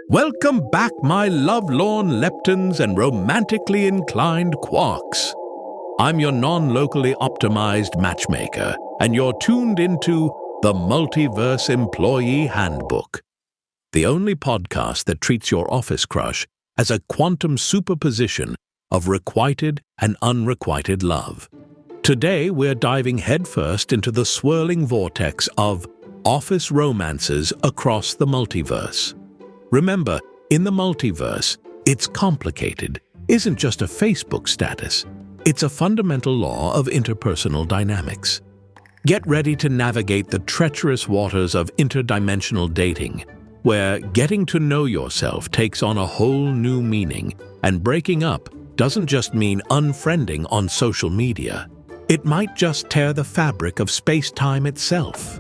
Welcome back, my love-lorn leptons and romantically inclined quarks. I'm your non-locally optimized matchmaker, and you're tuned into the Multiverse Employee Handbook, the only podcast that treats your office crush as a quantum superposition of requited and unrequited love. Today, we're diving headfirst into the swirling vortex of office romances across the multiverse. Remember, in the multiverse, it's complicated isn't just a Facebook status. It's a fundamental law of interpersonal dynamics. Get ready to navigate the treacherous waters of interdimensional dating, where getting to know yourself takes on a whole new meaning, and breaking up doesn't just mean unfriending on social media. It might just tear the fabric of space-time itself.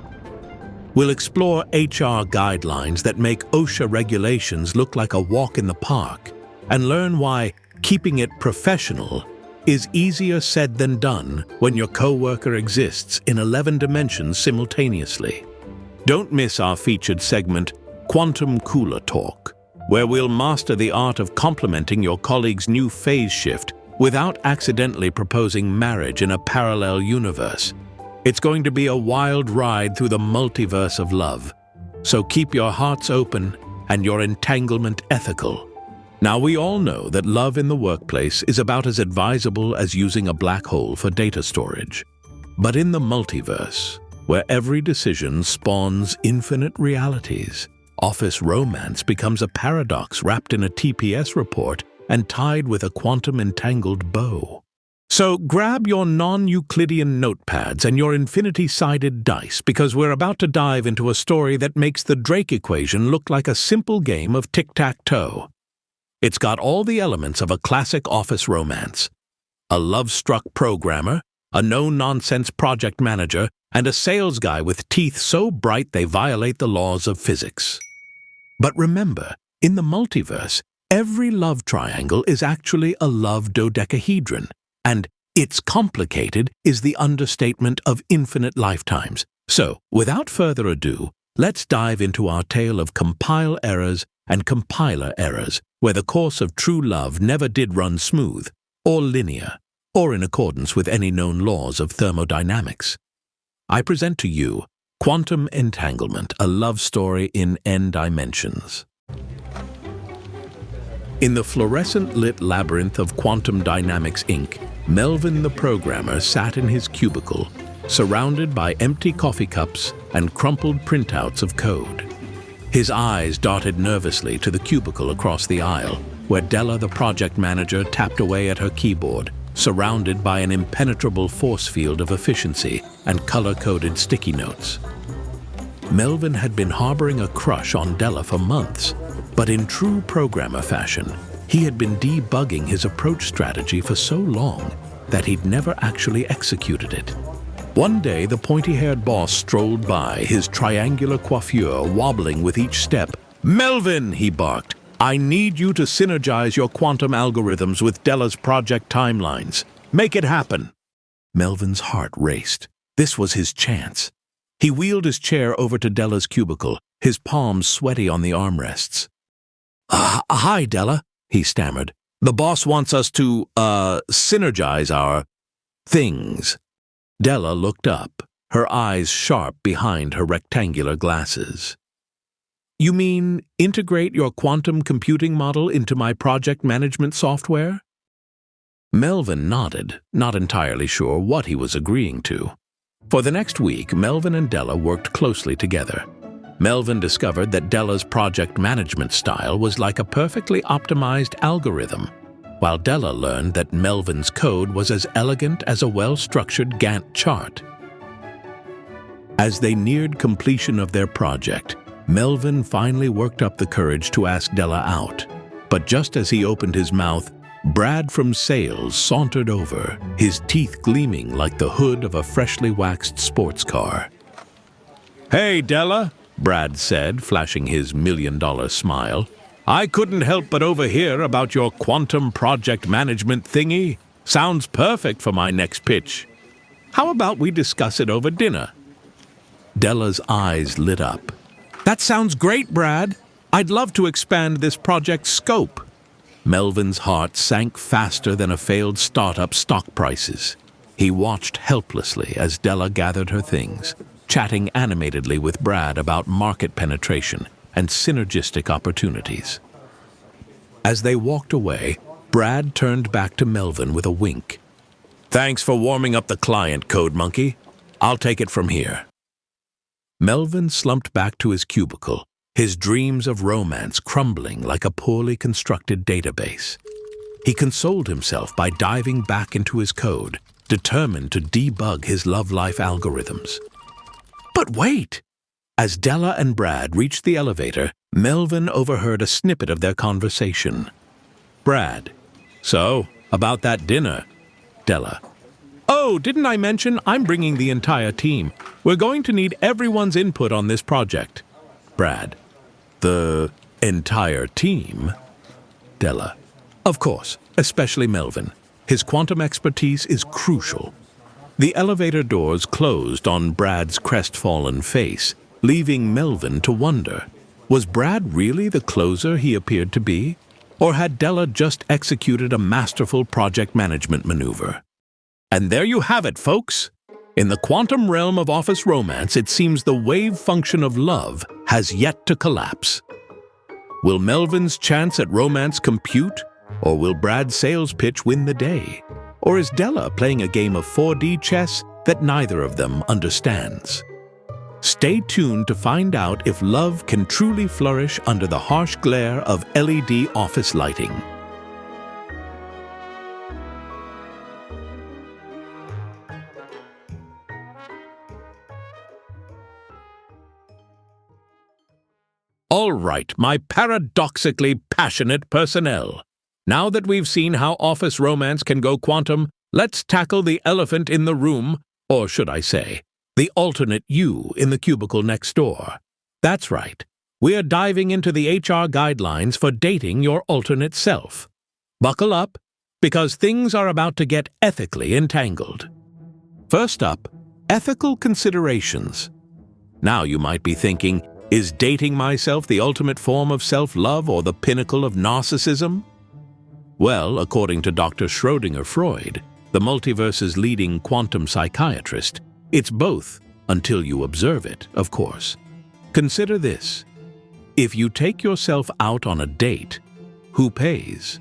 We'll explore HR guidelines that make OSHA regulations look like a walk in the park, and learn why keeping it professional is easier said than done when your coworker exists in 11 dimensions simultaneously. Don't miss our featured segment, Quantum Cooler Talk, where we'll master the art of complimenting your colleague's new phase shift without accidentally proposing marriage in a parallel universe. It's going to be a wild ride through the multiverse of love, so keep your hearts open and your entanglement ethical. Now, we all know that love in the workplace is about as advisable as using a black hole for data storage. But in the multiverse, where every decision spawns infinite realities, office romance becomes a paradox wrapped in a TPS report and tied with a quantum-entangled bow. So grab your non-Euclidean notepads and your infinity-sided dice, because we're about to dive into a story that makes the Drake equation look like a simple game of tic-tac-toe. It's got all the elements of a classic office romance: a love-struck programmer, a no-nonsense project manager, and a sales guy with teeth so bright they violate the laws of physics. But remember, in the multiverse, every love triangle is actually a love dodecahedron, and "it's complicated" is the understatement of infinite lifetimes. So, without further ado, let's dive into our tale of compile errors and compiler errors, where the course of true love never did run smooth, or linear, or in accordance with any known laws of thermodynamics. I present to you Quantum Entanglement, a love story in N dimensions. In the fluorescent-lit labyrinth of Quantum Dynamics Inc., Melvin the programmer sat in his cubicle, surrounded by empty coffee cups and crumpled printouts of code. His eyes darted nervously to the cubicle across the aisle, where Della the project manager tapped away at her keyboard, surrounded by an impenetrable force field of efficiency and color-coded sticky notes. Melvin had been harboring a crush on Della for months, but in true programmer fashion, he had been debugging his approach strategy for so long that he'd never actually executed it. One day, the pointy-haired boss strolled by, his triangular coiffure wobbling with each step. "Melvin," he barked, "I need you to synergize your quantum algorithms with Della's project timelines. Make it happen." Melvin's heart raced. This was his chance. He wheeled his chair over to Della's cubicle, his palms sweaty on the armrests. Hi, Della," he stammered. "The boss wants us to, synergize our things." Della looked up, her eyes sharp behind her rectangular glasses. "You mean integrate your quantum computing model into my project management software?" Melvin nodded, not entirely sure what he was agreeing to. For the next week, Melvin and Della worked closely together. Melvin discovered that Della's project management style was like a perfectly optimized algorithm, while Della learned that Melvin's code was as elegant as a well-structured Gantt chart. As they neared completion of their project, Melvin finally worked up the courage to ask Della out. But just as he opened his mouth, Brad from sales sauntered over, his teeth gleaming like the hood of a freshly waxed sports car. "Hey, Della," Brad said, flashing his $1,000,000 smile. "I couldn't help but overhear about your quantum project management thingy. Sounds perfect for my next pitch. How about we discuss it over dinner?" Della's eyes lit up. "That sounds great, Brad. I'd love to expand this project's scope. Melvin's heart sank faster than a failed startup stock prices. He watched helplessly as Della gathered her things, chatting animatedly with Brad about market penetration and synergistic opportunities. As they walked away, Brad turned back to Melvin with a wink. "Thanks for warming up the client, Code Monkey. I'll take it from here." Melvin slumped back to his cubicle, his dreams of romance crumbling like a poorly constructed database. He consoled himself by diving back into his code, determined to debug his love life algorithms. But wait! As Della and Brad reached the elevator, Melvin overheard a snippet of their conversation. Brad: "So, about that dinner?" Della: "Oh, didn't I mention I'm bringing the entire team? We're going to need everyone's input on this project." Brad: "The entire team?" Della: "Of course, especially Melvin. His quantum expertise is crucial." The elevator doors closed on Brad's crestfallen face, leaving Melvin to wonder, was Brad really the closer he appeared to be? Or had Della just executed a masterful project management maneuver? And there you have it, folks. In the quantum realm of office romance, it seems the wave function of love has yet to collapse. Will Melvin's chance at romance compute? Or will Brad's sales pitch win the day? Or is Della playing a game of 4D chess that neither of them understands? Stay tuned to find out if love can truly flourish under the harsh glare of LED office lighting. All right, my paradoxically passionate personnel. Now that we've seen how office romance can go quantum, let's tackle the elephant in the room, or should I say, the alternate you in the cubicle next door. That's right. We're diving into the HR guidelines for dating your alternate self. Buckle up, because things are about to get ethically entangled. First up, ethical considerations. Now you might be thinking, is dating myself the ultimate form of self-love or the pinnacle of narcissism? Well, according to Dr. Schrödinger Freud, the multiverse's leading quantum psychiatrist, it's both, until you observe it, of course. Consider this. If you take yourself out on a date, who pays?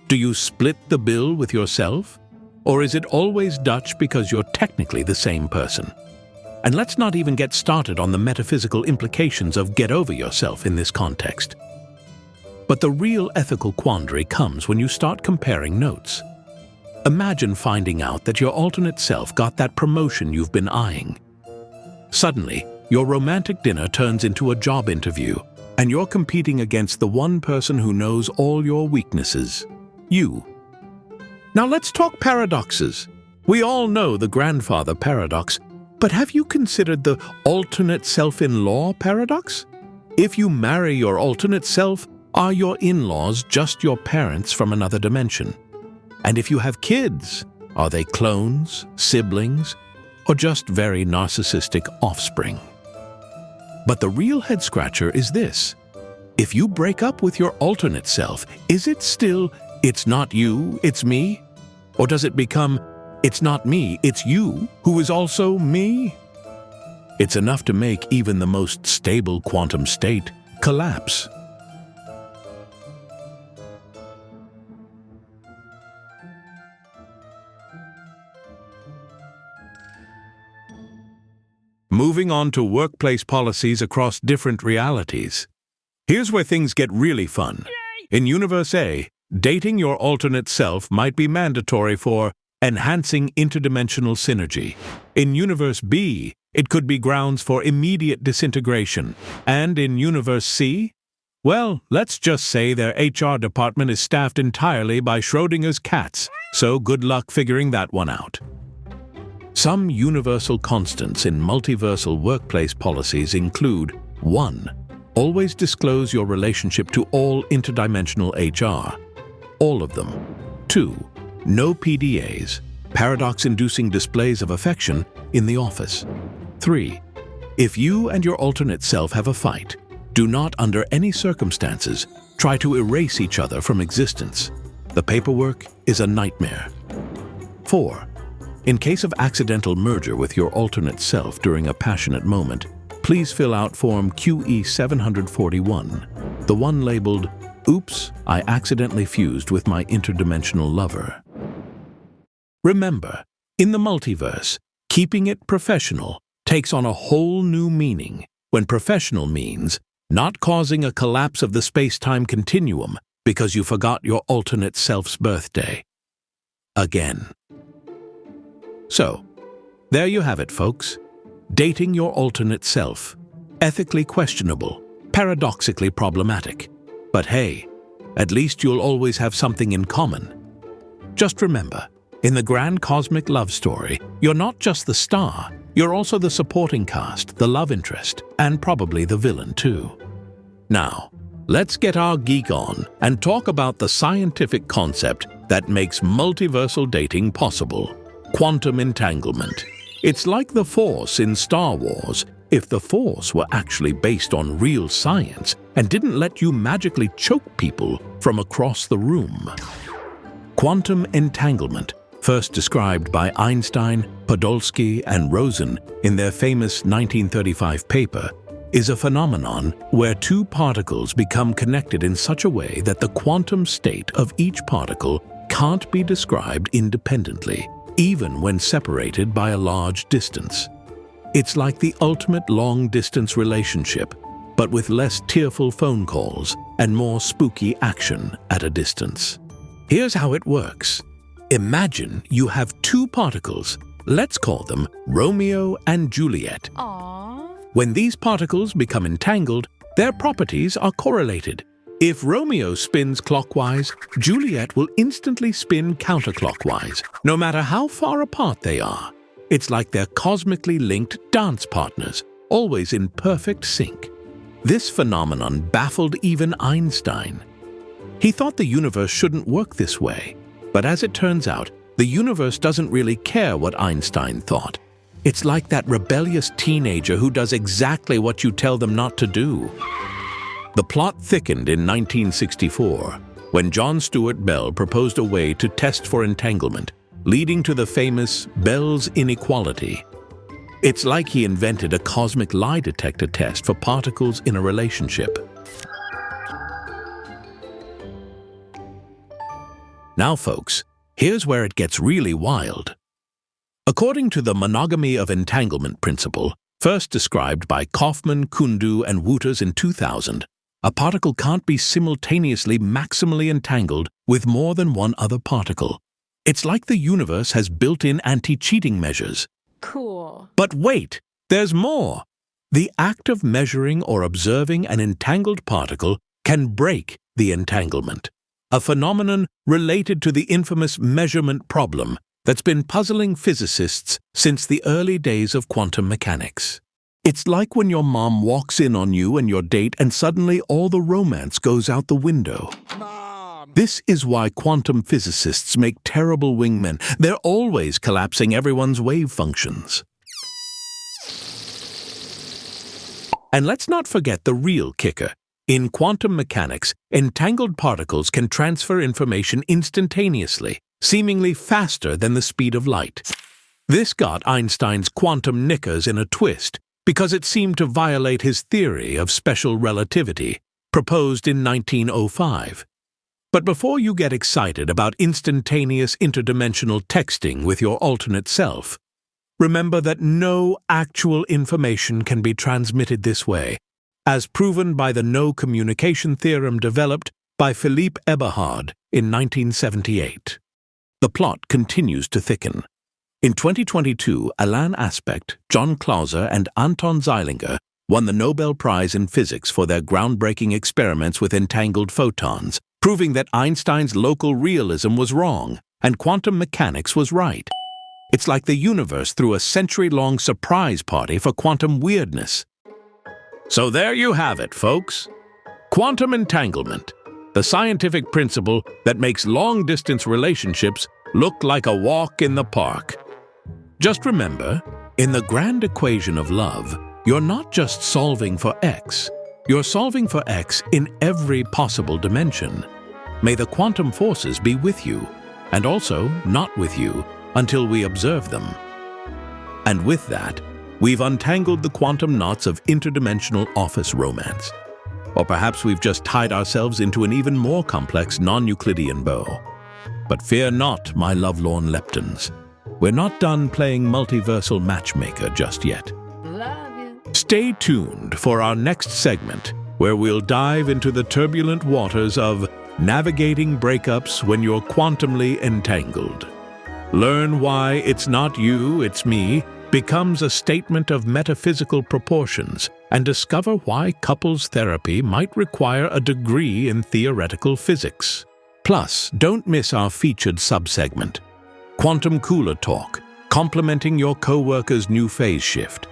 Do you split the bill with yourself? Or is it always Dutch because you're technically the same person? And let's not even get started on the metaphysical implications of get over yourself in this context. But the real ethical quandary comes when you start comparing notes. Imagine finding out that your alternate self got that promotion you've been eyeing. Suddenly, your romantic dinner turns into a job interview, and you're competing against the one person who knows all your weaknesses, you. Now let's talk paradoxes. We all know the grandfather paradox, but have you considered the alternate self-in-law paradox? If you marry your alternate self, are your in-laws just your parents from another dimension? And if you have kids, are they clones, siblings, or just very narcissistic offspring? But the real head-scratcher is this. If you break up with your alternate self, is it still, it's not you, it's me? Or does it become, it's not me, it's you, who is also me? It's enough to make even the most stable quantum state collapse. Moving on to workplace policies across different realities. Here's where things get really fun. In Universe A, dating your alternate self might be mandatory for enhancing interdimensional synergy. In Universe B, it could be grounds for immediate disintegration. And in Universe C, well, let's just say their HR department is staffed entirely by Schrödinger's cats, so good luck figuring that one out. Some universal constants in multiversal workplace policies include 1. Always disclose your relationship to all interdimensional HR. All of them. 2. No PDAs, paradox-inducing displays of affection, in the office. 3. If you and your alternate self have a fight, Do not, under any circumstances, try to erase each other from existence. The paperwork is a nightmare. 4. In case of accidental merger with your alternate self during a passionate moment, please fill out Form QE 741, the one labeled, "Oops, I accidentally fused with my interdimensional lover." Remember, in the multiverse, keeping it professional takes on a whole new meaning when professional means not causing a collapse of the space-time continuum because you forgot your alternate self's birthday. Again. So, there you have it, folks. Dating your alternate self. Ethically questionable, paradoxically problematic. But hey, at least you'll always have something in common. Just remember, in the grand cosmic love story, you're not just the star, you're also the supporting cast, the love interest, and probably the villain too. Now, let's get our geek on and talk about the scientific concept that makes multiversal dating possible: quantum entanglement. It's like the Force in Star Wars, if the Force were actually based on real science and didn't let you magically choke people from across the room. Quantum entanglement, first described by Einstein, Podolsky, and Rosen in their famous 1935 paper, is a phenomenon where two particles become connected in such a way that the quantum state of each particle can't be described independently, even when separated by a large distance. It's like the ultimate long-distance relationship, but with less tearful phone calls and more spooky action at a distance. Here's how it works. Imagine you have two particles. Let's call them Romeo and Juliet. Aww. When these particles become entangled, their properties are correlated. If Romeo spins clockwise, Juliet will instantly spin counterclockwise, no matter how far apart they are. It's like they're cosmically linked dance partners, always in perfect sync. This phenomenon baffled even Einstein. He thought the universe shouldn't work this way. But as it turns out, the universe doesn't really care what Einstein thought. It's like that rebellious teenager who does exactly what you tell them not to do. The plot thickened in 1964, when John Stuart Bell proposed a way to test for entanglement, leading to the famous Bell's inequality. It's like he invented a cosmic lie detector test for particles in a relationship. Now, folks, here's where it gets really wild. According to the monogamy of entanglement principle, first described by Kaufman, Kundu, and Wouters in 2000, a particle can't be simultaneously maximally entangled with more than one other particle. It's like the universe has built-in anti-cheating measures. Cool. But wait, there's more. The act of measuring or observing an entangled particle can break the entanglement, a phenomenon related to the infamous measurement problem that's been puzzling physicists since the early days of quantum mechanics. It's like when your mom walks in on you and your date and suddenly all the romance goes out the window. Mom. This is why quantum physicists make terrible wingmen. They're always collapsing everyone's wave functions. And let's not forget the real kicker. In quantum mechanics, entangled particles can transfer information instantaneously, seemingly faster than the speed of light. This got Einstein's quantum knickers in a twist because it seemed to violate his theory of special relativity, proposed in 1905. But before you get excited about instantaneous interdimensional texting with your alternate self, remember that no actual information can be transmitted this way, as proven by the no-communication theorem developed by Philippe Eberhard in 1978. The plot continues to thicken. In 2022, Alain Aspect, John Clauser, and Anton Zeilinger won the Nobel Prize in Physics for their groundbreaking experiments with entangled photons, proving that Einstein's local realism was wrong and quantum mechanics was right. It's like the universe threw a century-long surprise party for quantum weirdness. So there you have it, folks. Quantum entanglement, the scientific principle that makes long-distance relationships look like a walk in the park. Just remember, in the grand equation of love, you're not just solving for X, You're solving for X in every possible dimension. May the quantum forces be with you, and also not with you, until we observe them. And with that, we've untangled the quantum knots of interdimensional office romance. Or perhaps we've just tied ourselves into an even more complex non-Euclidean bow. But fear not, my lovelorn leptons. We're not done playing multiversal matchmaker just yet. Love you. Stay tuned for our next segment, where we'll dive into the turbulent waters of navigating breakups when you're quantumly entangled. Learn why "it's not you, it's me" becomes a statement of metaphysical proportions, and discover why couples therapy might require a degree in theoretical physics. Plus, don't miss our featured subsegment, Quantum Cooler Talk, complementing your co-worker's new phase shift.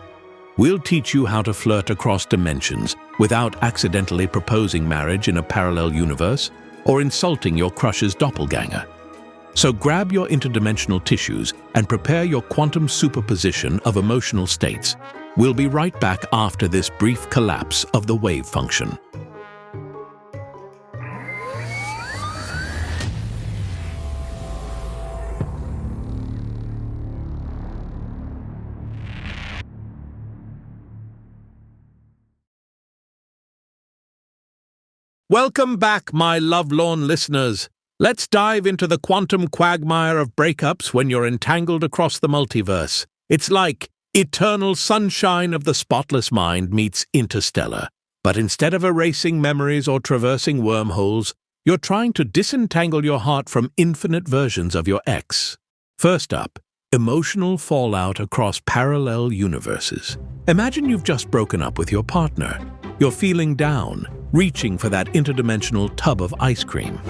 We'll teach you how to flirt across dimensions without accidentally proposing marriage in a parallel universe or insulting your crush's doppelganger. So grab your interdimensional tissues and prepare your quantum superposition of emotional states. We'll be right back after this brief collapse of the wave function. Welcome back, my lovelorn listeners. Let's dive into the quantum quagmire of breakups when you're entangled across the multiverse. It's like Eternal Sunshine of the Spotless Mind meets Interstellar. But instead of erasing memories or traversing wormholes, you're trying to disentangle your heart from infinite versions of your ex. First up, emotional fallout across parallel universes. Imagine you've just broken up with your partner. You're feeling down, reaching for that interdimensional tub of ice cream.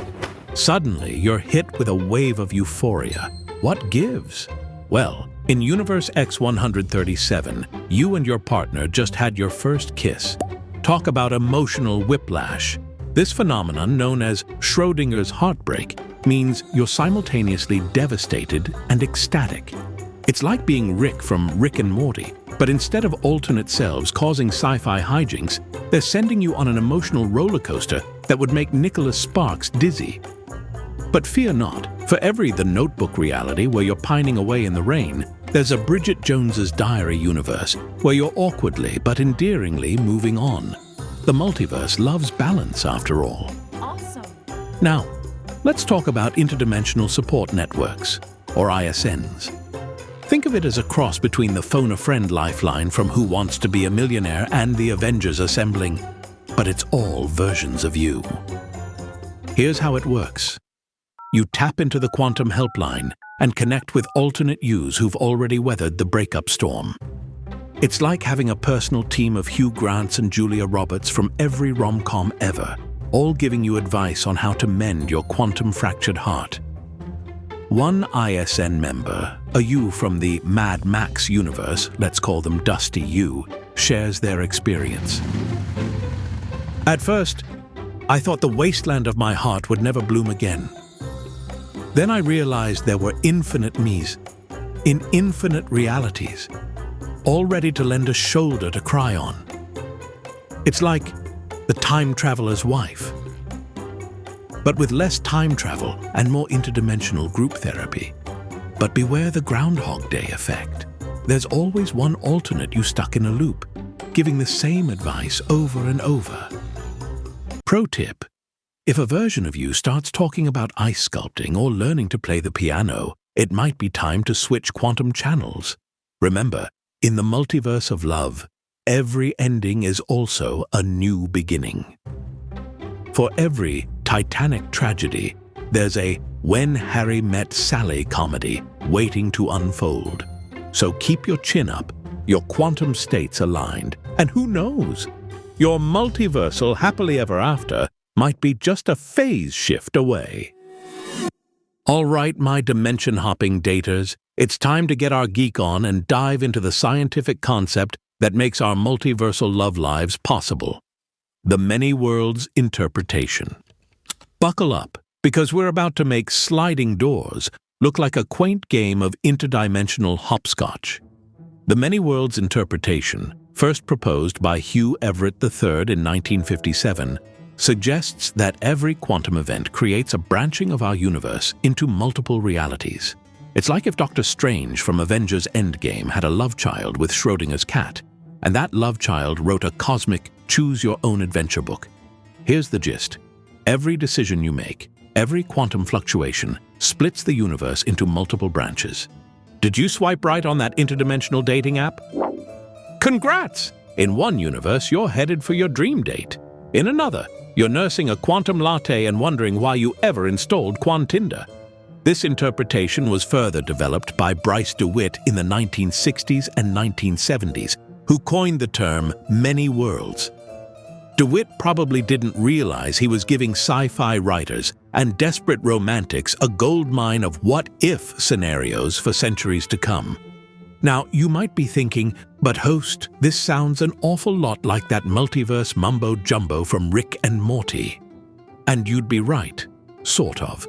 Suddenly, you're hit with a wave of euphoria. What gives? Well, in Universe X-137, you and your partner just had your first kiss. Talk about emotional whiplash. This phenomenon, known as Schrödinger's heartbreak, means you're simultaneously devastated and ecstatic. It's like being Rick from Rick and Morty, but instead of alternate selves causing sci-fi hijinks, they're sending you on an emotional roller coaster that would make Nicholas Sparks dizzy. But fear not, for every The Notebook reality where you're pining away in the rain, there's a Bridget Jones's Diary universe where you're awkwardly but endearingly moving on. The multiverse loves balance, after all. Awesome. Now, let's talk about interdimensional support networks, or ISNs. Think of it as a cross between the phone-a-friend lifeline from Who Wants to Be a Millionaire and the Avengers Assembling, but it's all versions of you. Here's how it works. You tap into the quantum helpline and connect with alternate yous who've already weathered the breakup storm. It's like having a personal team of Hugh Grants and Julia Roberts from every rom-com ever, all giving you advice on how to mend your quantum-fractured heart. One ISN member, a you from the Mad Max universe, let's call them Dusty You, shares their experience. At first, I thought the wasteland of my heart would never bloom again. Then I realized there were infinite me's, in infinite realities, all ready to lend a shoulder to cry on. It's like the time traveler's wife, but with less time travel and more interdimensional group therapy. But beware the Groundhog Day effect. There's always one alternate you stuck in a loop, giving the same advice over and over. Pro tip: if a version of you starts talking about ice sculpting or learning to play the piano, it might be time to switch quantum channels. Remember, in the multiverse of love, every ending is also a new beginning. For every Titanic tragedy, there's a When Harry Met Sally comedy waiting to unfold. So keep your chin up, your quantum states aligned, and who knows? Your multiversal happily ever after might be just a phase shift away. All right, my dimension-hopping daters, it's time to get our geek on and dive into the scientific concept that makes our multiversal love lives possible: the many worlds interpretation. Buckle up, because we're about to make sliding doors look like a quaint game of interdimensional hopscotch. The many worlds interpretation, first proposed by Hugh Everett III in 1957, suggests that every quantum event creates a branching of our universe into multiple realities. It's like if Dr. Strange from Avengers Endgame had a love child with Schrodinger's cat, and that love child wrote a cosmic choose-your-own-adventure book. Here's the gist. Every decision you make, every quantum fluctuation, splits the universe into multiple branches. Did you swipe right on that interdimensional dating app? Congrats! In one universe, you're headed for your dream date. In another, you're nursing a quantum latte and wondering why you ever installed Quantinder. This interpretation was further developed by Bryce DeWitt in the 1960s and 1970s, who coined the term many worlds. DeWitt probably didn't realize he was giving sci-fi writers and desperate romantics a goldmine of what-if scenarios for centuries to come. Now, you might be thinking, but host, this sounds an awful lot like that multiverse mumbo-jumbo from Rick and Morty. And you'd be right, sort of.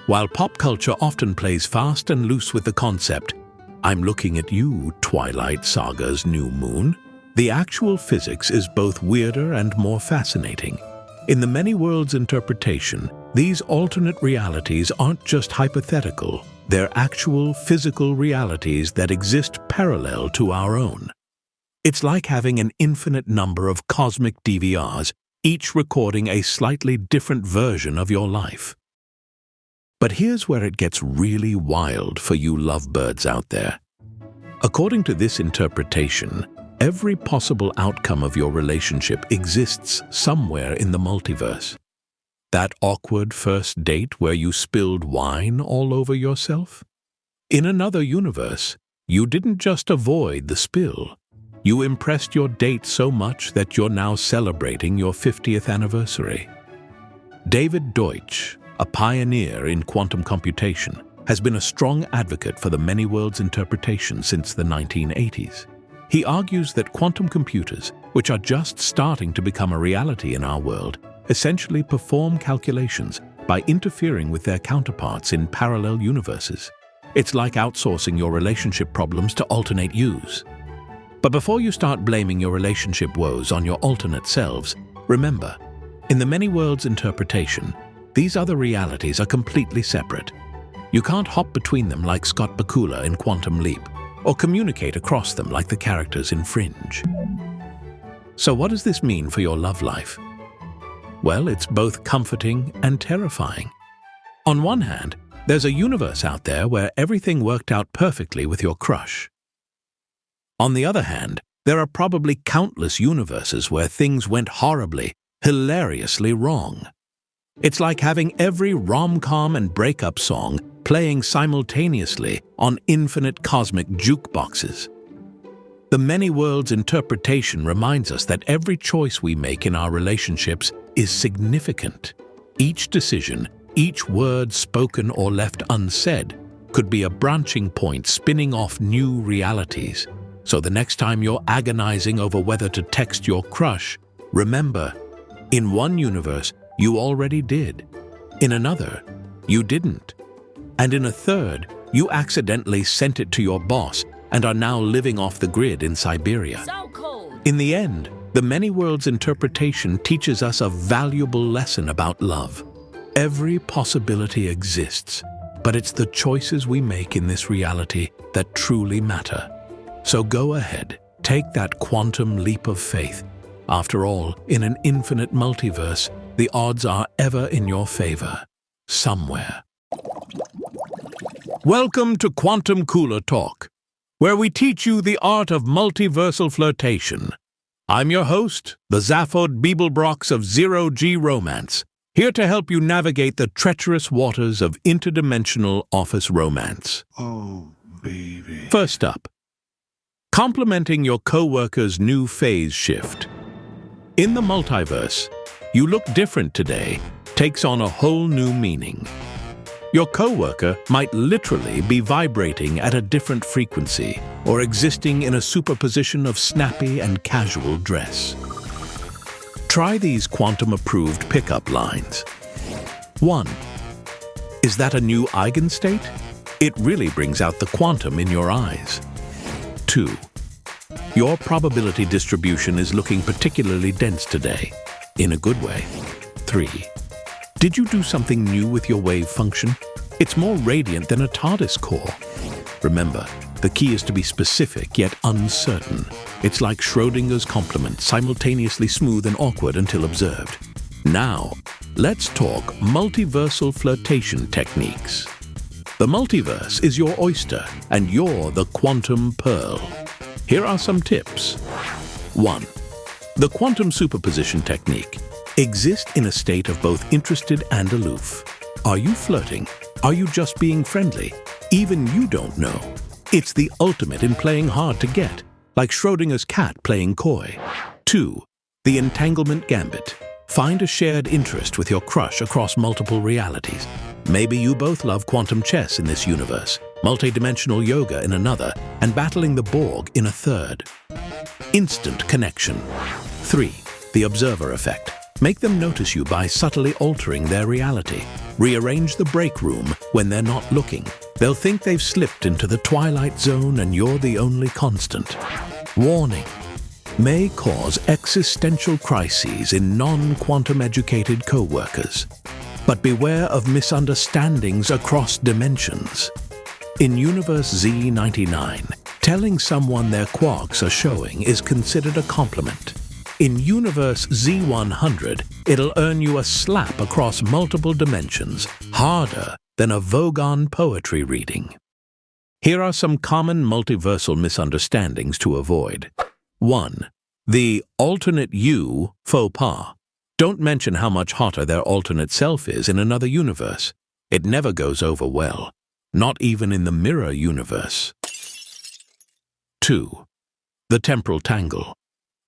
While pop culture often plays fast and loose with the concept, "I'm looking at you, Twilight Saga's new moon," the actual physics is both weirder and more fascinating. In the many worlds interpretation, these alternate realities aren't just hypothetical, they're actual physical realities that exist parallel to our own. It's like having an infinite number of cosmic DVRs, each recording a slightly different version of your life. But here's where it gets really wild for you lovebirds out there. According to this interpretation, every possible outcome of your relationship exists somewhere in the multiverse. That awkward first date where you spilled wine all over yourself? In another universe, you didn't just avoid the spill. You impressed your date so much that you're now celebrating your 50th anniversary. David Deutsch, a pioneer in quantum computation, has been a strong advocate for the many worlds interpretation since the 1980s. He argues that quantum computers, which are just starting to become a reality in our world, essentially perform calculations by interfering with their counterparts in parallel universes. It's like outsourcing your relationship problems to alternate yous. But before you start blaming your relationship woes on your alternate selves, remember, in the many worlds interpretation, these other realities are completely separate. You can't hop between them like Scott Bakula in Quantum Leap, or communicate across them like the characters in Fringe. So what does this mean for your love life? Well, it's both comforting and terrifying. On one hand, there's a universe out there where everything worked out perfectly with your crush. On the other hand, there are probably countless universes where things went horribly, hilariously wrong. It's like having every rom-com and breakup song playing simultaneously on infinite cosmic jukeboxes. The many worlds interpretation reminds us that every choice we make in our relationships is significant. Each decision, each word spoken or left unsaid, could be a branching point spinning off new realities. So the next time you're agonizing over whether to text your crush, remember, in one universe, you already did. In another, you didn't. And in a third, you accidentally sent it to your boss and are now living off the grid in Siberia. So cold. In the end, the many worlds interpretation teaches us a valuable lesson about love. Every possibility exists, but it's the choices we make in this reality that truly matter. So go ahead, take that quantum leap of faith. After all, in an infinite multiverse, the odds are ever in your favor, somewhere. Welcome to Quantum Cooler Talk, where we teach you the art of multiversal flirtation. I'm your host, the Zaphod Beeblebrox of Zero-G Romance, here to help you navigate the treacherous waters of interdimensional office romance. Oh, baby. First up, complimenting your coworker's new phase shift. In the multiverse, you look different today takes on a whole new meaning. Your coworker might literally be vibrating at a different frequency or existing in a superposition of snappy and casual dress. Try these quantum-approved pickup lines. 1. Is that a new eigenstate? It really brings out the quantum in your eyes. 2. Your probability distribution is looking particularly dense today, in a good way. 3. Did you do something new with your wave function? It's more radiant than a TARDIS core. Remember, the key is to be specific yet uncertain. It's like Schrödinger's complement, simultaneously smooth and awkward until observed. Now, let's talk multiversal flirtation techniques. The multiverse is your oyster, and you're the quantum pearl. Here are some tips. 1. The quantum superposition technique. Exist in a state of both interested and aloof. Are you flirting? Are you just being friendly? Even you don't know. It's the ultimate in playing hard to get, like Schrödinger's cat playing coy. 2. The entanglement gambit. Find a shared interest with your crush across multiple realities. Maybe you both love quantum chess in this universe, multidimensional yoga in another, and battling the Borg in a third. Instant connection. 3. The observer effect. Make them notice you by subtly altering their reality. Rearrange the break room when they're not looking. They'll think they've slipped into the twilight zone and you're the only constant. Warning: may cause existential crises in non-quantum educated co-workers. But beware of misunderstandings across dimensions. In Universe Z99, telling someone their quarks are showing is considered a compliment. In Universe Z100, it'll earn you a slap across multiple dimensions, harder than a Vogon poetry reading. Here are some common multiversal misunderstandings to avoid. 1. The alternate you faux pas. Don't mention how much hotter their alternate self is in another universe. It never goes over well, not even in the mirror universe. 2. The temporal tangle.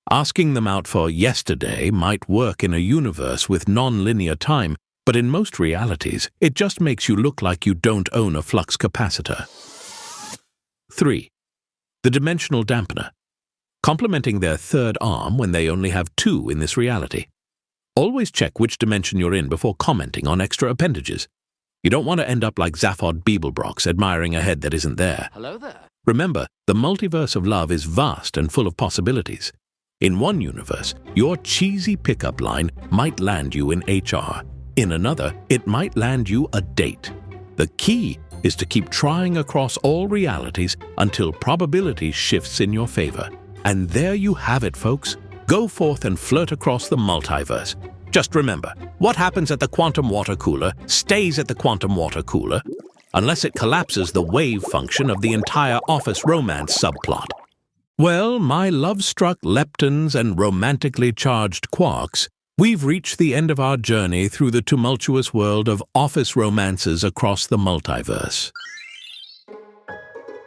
Asking them out for yesterday might work in a universe with non-linear time, but in most realities, it just makes you look like you don't own a flux capacitor. 3. The dimensional dampener. Complimenting their third arm when they only have 2 in this reality. Always check which dimension you're in before commenting on extra appendages. You don't want to end up like Zaphod Beeblebrox admiring a head that isn't there. Hello there. Remember, the multiverse of love is vast and full of possibilities. In one universe, your cheesy pickup line might land you in HR. In another, it might land you a date. The key is to keep trying across all realities until probability shifts in your favor. And there you have it, folks. Go forth and flirt across the multiverse. Just remember, what happens at the quantum water cooler stays at the quantum water cooler, unless it collapses the wave function of the entire office romance subplot. Well, my love-struck leptons and romantically charged quarks, we've reached the end of our journey through the tumultuous world of office romances across the multiverse.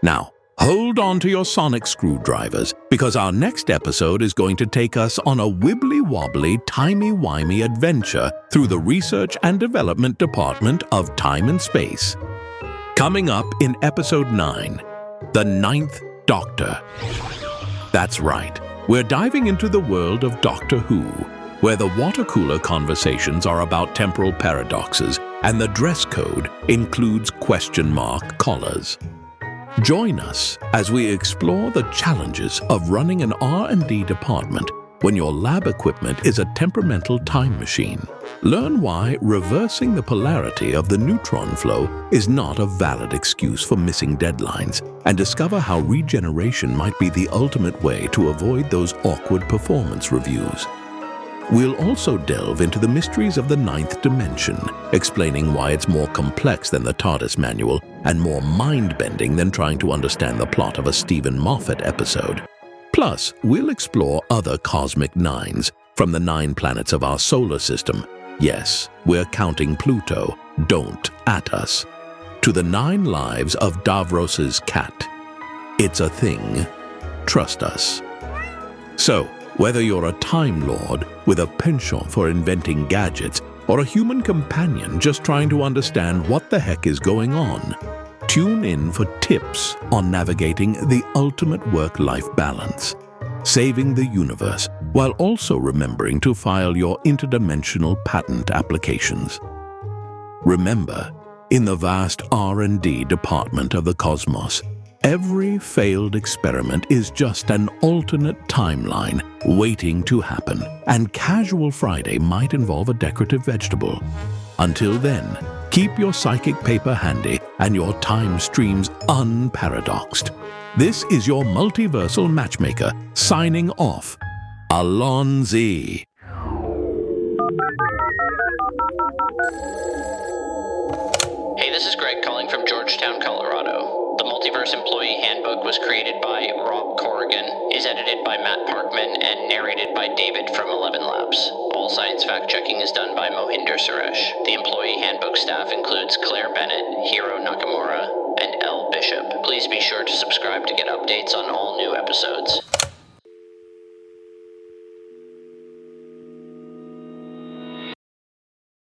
Now, hold on to your sonic screwdrivers, because our next episode is going to take us on a wibbly-wobbly, timey-wimey adventure through the research and development department of time and space. Coming up in Episode 9, The Ninth Doctor. That's right, we're diving into the world of Doctor Who, where the water cooler conversations are about temporal paradoxes and the dress code includes question mark collars. Join us as we explore the challenges of running an R&D department when your lab equipment is a temperamental time machine. Learn why reversing the polarity of the neutron flow is not a valid excuse for missing deadlines, and discover how regeneration might be the ultimate way to avoid those awkward performance reviews. We'll also delve into the mysteries of the ninth dimension, explaining why it's more complex than the TARDIS manual and more mind-bending than trying to understand the plot of a Stephen Moffat episode. Plus, we'll explore other cosmic nines from the 9 planets of our solar system. Yes, we're counting Pluto, don't at us. To the 9 lives of Davros's cat. It's a thing. Trust us. So, whether you're a Time Lord with a penchant for inventing gadgets or a human companion just trying to understand what the heck is going on, tune in for tips on navigating the ultimate work-life balance, saving the universe while also remembering to file your interdimensional patent applications. Remember, in the vast R&D department of the cosmos, Every failed experiment is just an alternate timeline waiting to happen, and Casual Friday might involve a decorative vegetable. Until then, keep your psychic paper handy and your time streams unparadoxed. This is your multiversal matchmaker signing off. Alonzi. Hey, this is Greg calling from Georgetown, Colorado. The Multiverse Employee Handbook was created by Rob Corrigan, is edited by Matt Parkman, and narrated by David from 11 Labs. All science fact-checking is done by Mohinder Suresh. The Employee Handbook staff includes Claire Bennett, Hiro Nakamura, and Elle Bishop. Please be sure to subscribe to get updates on all new episodes.